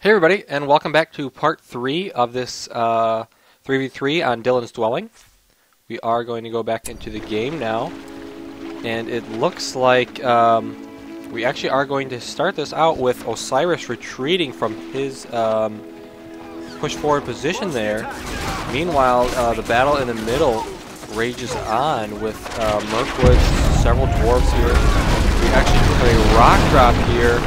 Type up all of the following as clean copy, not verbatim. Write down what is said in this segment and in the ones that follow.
Hey everybody, and welcome back to part 3 of this 3v3 on Dylan's Dwelling. We are going to go back into the game now, and it looks like we actually are going to start this out with Osiris retreating from his push forward position there. Meanwhile, the battle in the middle rages on with Mirkwood, several dwarves here. We actually took a rock drop here.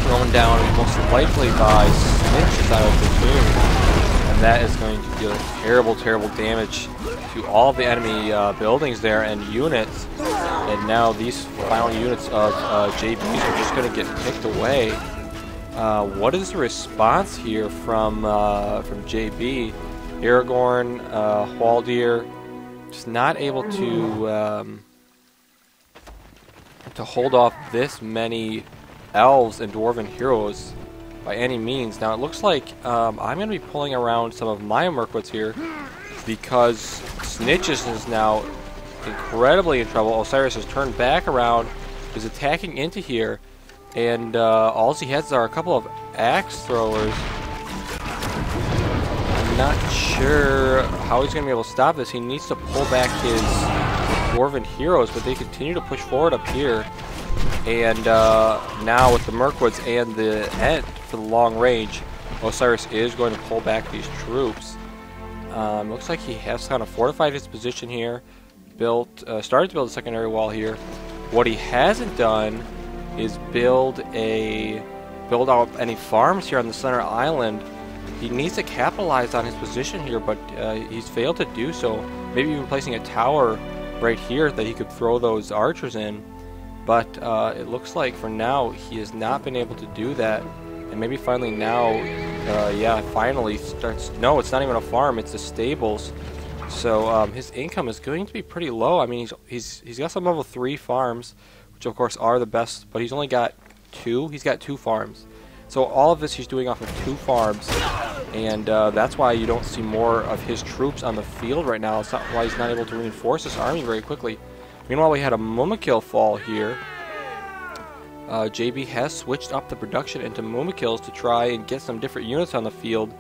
Thrown down most likely by Snitches out of the platoon, and that is going to deal terrible, terrible damage to all of the enemy buildings there and units. And now these final units of JBs are just going to get picked away. What is the response here from JB? Aragorn, Haldir, just not able to hold off this many elves and dwarven heroes by any means. Now it looks like I'm going to be pulling around some of my Mirkwoods here because Snitches is now incredibly in trouble. Osiris has turned back around, is attacking into here, and all he has are a couple of axe throwers. I'm not sure how he's going to be able to stop this. He needs to pull back his dwarven heroes, but they continue to push forward up here. And now with the Mirkwoods and the Ent for the long range, Osiris is going to pull back these troops. Looks like he has kind of fortified his position here, started to build a secondary wall here. What he hasn't done is build out any farms here on the center island. He needs to capitalize on his position here, but he's failed to do so. Maybe even placing a tower right here that he could throw those archers in. But it looks like for now he has not been able to do that, and maybe finally now, finally starts. No, it's not even a farm; it's the stables. So his income is going to be pretty low. I mean, he's got some level 3 farms, which of course are the best, but he's only got 2. He's got 2 farms. So all of this he's doing off of 2 farms, and that's why you don't see more of his troops on the field right now. It's not why he's not able to reinforce his army very quickly. Meanwhile, we had a Mumakil fall here. JB has switched up the production into Mumakils to try and get some different units on the field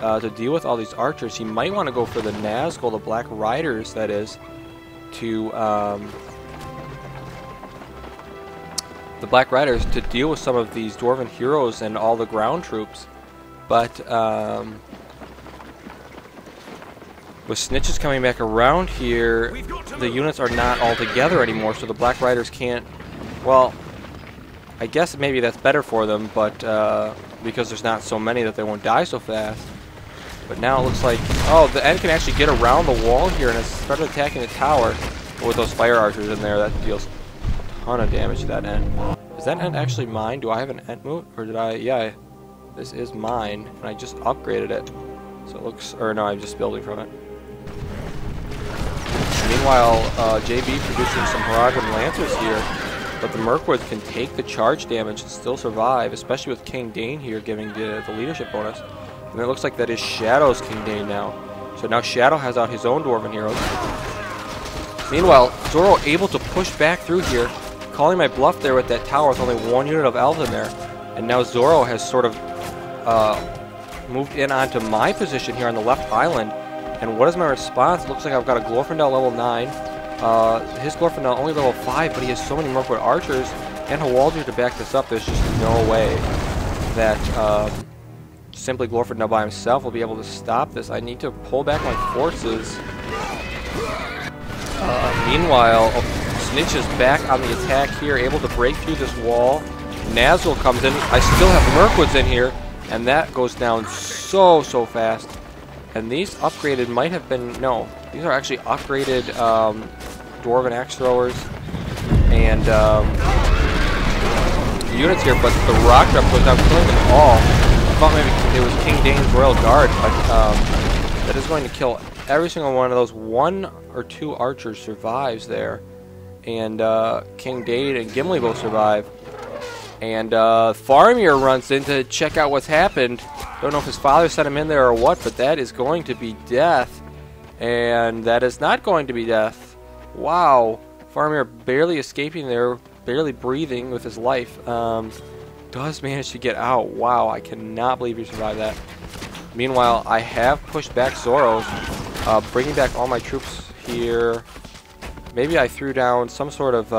to deal with all these archers. He might want to go for the Nazgul, the Black Riders, that is, to the Black Riders to deal with some of these Dwarven heroes and all the ground troops. But with Snitches coming back around here, the units are not all together anymore, so the Black Riders can't... Well, I guess maybe that's better for them, but because there's not so many that they won't die so fast. But now it looks like... Oh, the End can actually get around the wall here and has started attacking the tower. But with those fire archers in there, that deals a ton of damage to that End. Is that End actually mine? Do I have an End moot? Or did I... Yeah, this is mine, and I just upgraded it. So it looks... Or no, I'm just building from it. Meanwhile, JB producing some Haradrim Lancers here, but the Mirkwoods can take the charge damage and still survive, especially with King Dane here giving the leadership bonus. And it looks like that is Shadow's King Dane now. So now Shadow has out his own Dwarven heroes. Meanwhile, Zorro able to push back through here, calling my bluff there with that tower with only 1 unit of elves in there. And now Zorro has sort of moved in onto my position here on the left island. And what is my response? It looks like I've got a Glorfindel level 9. His Glorfindel only level 5, but he has so many Mirkwood archers and Haldir to back this up. There's just no way that simply Glorfindel by himself will be able to stop this. I need to pull back my forces. Meanwhile, Snitch is back on the attack here, able to break through this wall. Nazgul comes in. I still have Mirkwoods in here, and that goes down so fast. And these upgraded might have been... No, these are actually upgraded Dwarven Axe Throwers and units here, but the rock drop goes down, killing them all. I thought maybe it was King Dane's Royal Guard, but that is going to kill every single one of those. 1 or 2 archers survives there, and King Dane and Gimli both survive. And Faramir runs in to check out what's happened. Don't know if his father sent him in there or what, but that is going to be death. And that is not going to be death. Wow. Faramir barely escaping there, barely breathing with his life. The does manage to get out. Wow, I cannot believe he survived that. Meanwhile, I have pushed back Zorro, bringing back all my troops here. Maybe I threw down some sort of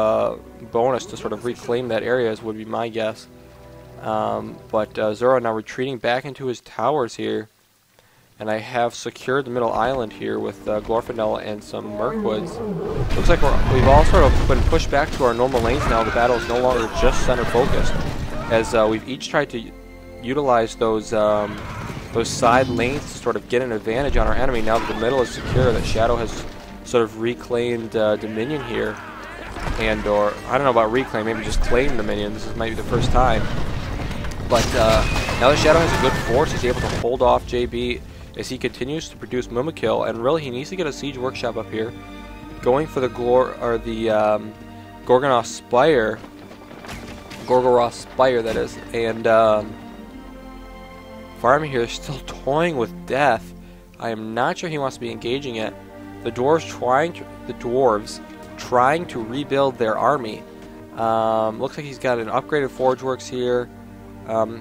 bonus to sort of reclaim that area, would be my guess. But Zorro now retreating back into his towers here. And I have secured the middle island here with Glorfindel and some Mirkwoods. Looks like we've all sort of been pushed back to our normal lanes now. The battle is no longer just center focused, as we've each tried to utilize those side lanes to sort of get an advantage on our enemy. Now that the middle is secure, that Shadow has sort of reclaimed Dominion here, or I don't know about reclaim, maybe just claim Dominion. This might be the first time. But now that Shadow has a good force, he's able to hold off JB as he continues to produce Mumakil, and really he needs to get a siege workshop up here, going for the Gorgoroth Spire, that is, and Farming here is still toying with death. I am not sure he wants to be engaging it. The dwarves trying to rebuild their army. Looks like he's got an upgraded Forge Works here.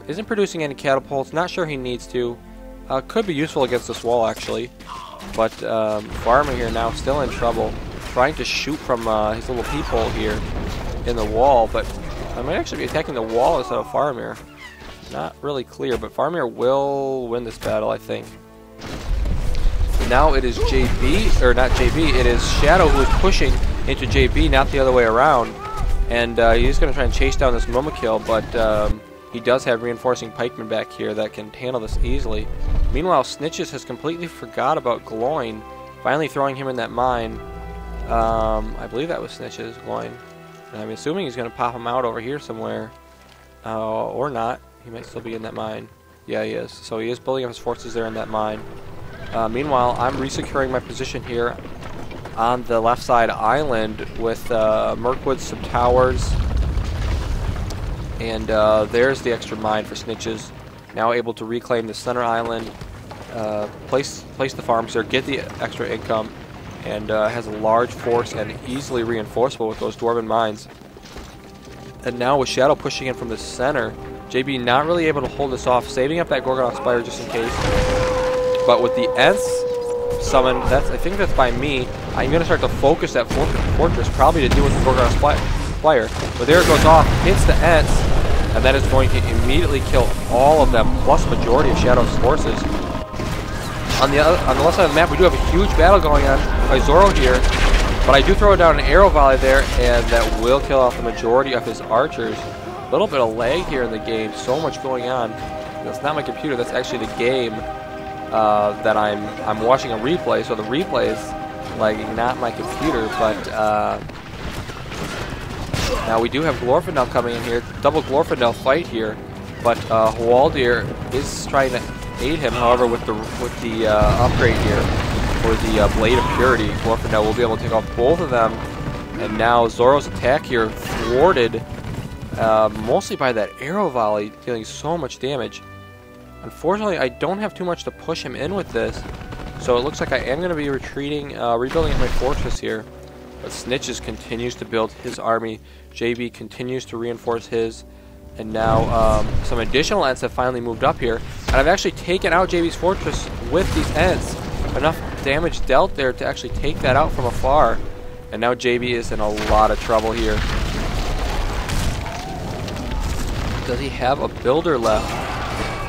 Isn't producing any catapults. Not sure he needs to. Could be useful against this wall, actually. But Farmer here now still in trouble. Trying to shoot from his little peephole here in the wall. But I might actually be attacking the wall instead of Farmer. Not really clear, but Farmer will win this battle, I think. Now it is JB, or not JB, it is Shadow who is pushing into JB, not the other way around. And he's going to try and chase down this Mumakil, but he does have reinforcing pikemen back here that can handle this easily. Meanwhile, Snitches has completely forgot about Gloin, finally throwing him in that mine. I believe that was Snitches, Gloin. And I'm assuming he's going to pop him out over here somewhere. Or not. He might still be in that mine. Yeah, he is. So he is building up his forces there in that mine. Meanwhile, I'm resecuring my position here on the left side island with Mirkwoods, some towers. And there's the extra mine for Snitches. Now able to reclaim the center island, place the farms there, get the extra income, and has a large force and easily reinforceable with those dwarven mines. And now with Shadow pushing in from the center, JB not really able to hold this off, saving up that Gorgoroth Spire just in case. But with the Ents summoned, I think that's by me, I'm going to start to focus that fortress probably to deal with the Gorgoroth Spire. But there it goes off, hits the Ents, and that is going to immediately kill all of them, plus majority of Shadow's forces. On the left side of the map, we do have a huge battle going on by Zorro here, but I do throw down an arrow volley there, and that will kill off the majority of his archers. A little bit of lag here in the game, so much going on. That's not my computer, that's actually the game that I'm watching a replay, so the replay is lagging, not my computer, but now we do have Glorfindel coming in here, double Glorfindel fight here, but Hwaldir is trying to aid him, however, with the upgrade here for the Blade of Purity. Glorfindel will be able to take off both of them, and now Zorro's attack here thwarted mostly by that arrow volley, dealing so much damage. Unfortunately, I don't have too much to push him in with this, so it looks like I am going to be retreating, rebuilding my fortress here. But Snitches continues to build his army, JB continues to reinforce his, and now some additional Ents have finally moved up here. And I've actually taken out JB's fortress with these Ents. Enough damage dealt there to actually take that out from afar. And now JB is in a lot of trouble here. Does he have a builder left?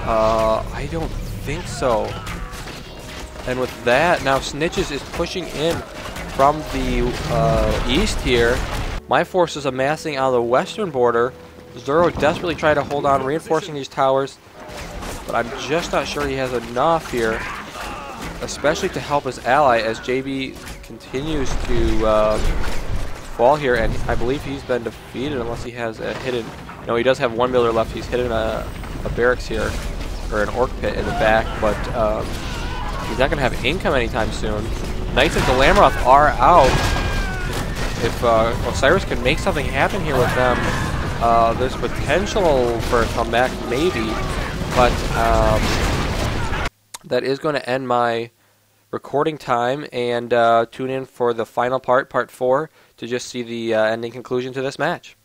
I don't think so. And with that, now Snitches is pushing in from the east here. My forces amassing on the western border. Zorro desperately trying to hold on, reinforcing these towers. But I'm just not sure he has enough here, especially to help his ally as JB continues to fall here. And I believe he's been defeated unless he has a hidden... No, he does have one builder left. He's hidden a barracks here, or an orc pit in the back, but he's not going to have income anytime soon. Knights of Glamroth are out. If Osiris can make something happen here with them, there's potential for a comeback, maybe, but that is going to end my recording time, and tune in for the final part, part 4, to just see the ending conclusion to this match.